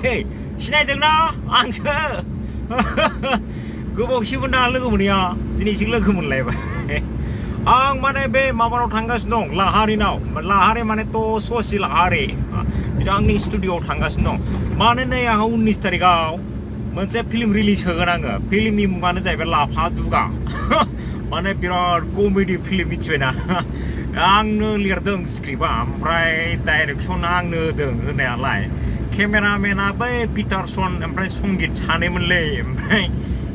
सिनायदोंना आंसो गोबावसिमोन ना लोगो मोनैया दिनैसो लोगो मोनलायबाय आं माने बे माबानाव थांगासिनो दं लाहारि माने तो ससि लाहारि आंनि स्टुडिअ'आव थांगासिनो दं माने नै आंहा 19 तारिखाव मोनसे फिल्म रिलिज होगोन आङो फिल्मनि मुङानो जाहैबाय लाफा दुगा माने बिराद कमेडि फिल्म मिथिबायना आंनो लिरदों स्क्रिप्टआ ओमफ्राय डाइरेक्सन आंनो होदों होनायालाय केमेरामेना बै पिटारसन ओमफ्राय संगित सानैमोनलै ओमफ्राय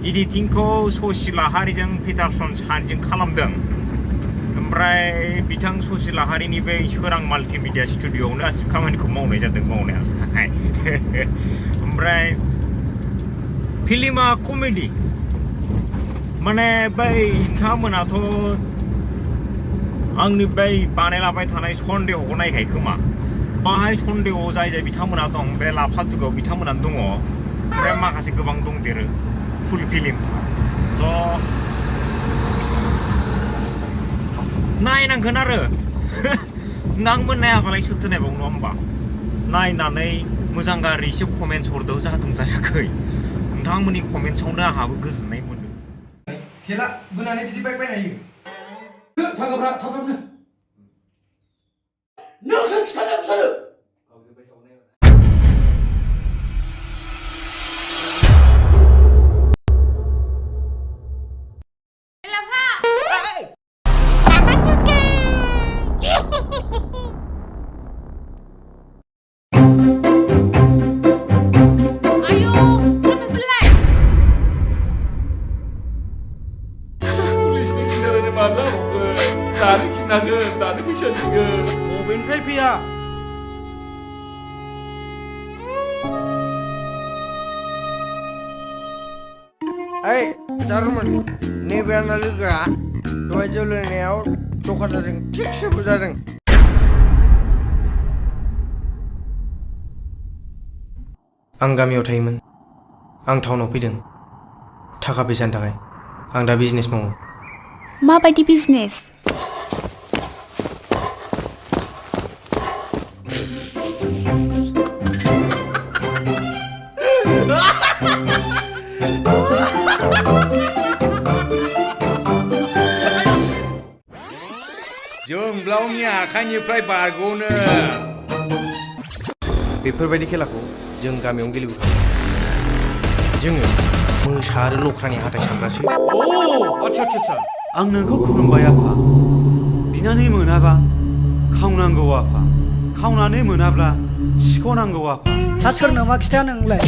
एडिटिंखौ ससि लाहारिजों पिटारसन सानैजों खालामदों ओमफ्राय बिथां ससि लाहारिनि बै सोरां माल्टिमिडिया स्टुडिअ'आवनो गासिबो खामानिखौ मावनाय जादों मावनायालाय ओमफ्राय फिल्मा कमेडि माने बै नोंथांमोनाथ' आंनि बै बानायलाबाय थानाय सन्देहखौ नायखाय खोमा बाहाय सन्देहआव जाय बिथांमोना दं बे लाफा दुगायाव बिथांमोनानो दङ ओमफ्राय माखासे गोबां दंदेरो फुल फिल्म थ' नायनांगोन आरो नोंथांमोन नायाबालाय सोरथो नायबावो नङा होमबा नायनानै मोजां गाज्रि एसे कमेन्ट्स हरदो जादों जायाखै नोंथांमोननि कमेन्ट्सआवनो आंहाबो गोजोननाय मोनदों थेला बोनानै बिदि बाइक बायनो हायो थांगाब्रा थाबनो नोंसोर खिथानो बिसोरो 나는 지나가 나는 미션이가 बबेनिफ्राय फैया ओइ जारमोन नैबे आंना लोगोआ दहाय जौ लोंनायाव दखानदारजों थिगसे बुजादों आं गामियाव थायोमोन आं टाउनाव फैदों थाखा फैसानि थाखाय आं दा बिजनेस मावो माबायदि बिजनेस जोंब्लावनि आखाइनिफ्राय बारग'नो बेफोरबायदि खेलाखौ जों गामियावनो गेलेबोखायो जोङो मोसा आरो लख्रानि हाथाय सानग्रासो आच्छा आं नोंखौ खुलुमबाय आफा बिनानै मोनाबा खावनांगौ आफा खावनानै मोनाब्ला सिख'नांगौ आफा हा सोरनो मा खिथाया नोंलाय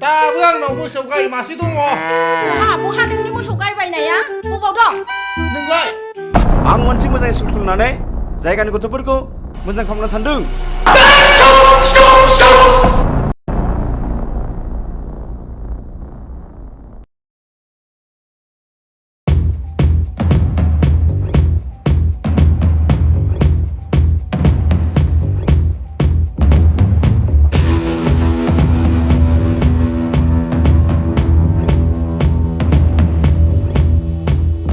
दाबो आंनाव मोसौ गाय मासे दङ बहा नोंनि मोसौ गाय बायनाया बबाव दं नोंलाय आं मोनसे मोजां स्कुल खुलिनानै जायगानि गथ'फोरखौ मोजां खालामनो सानदों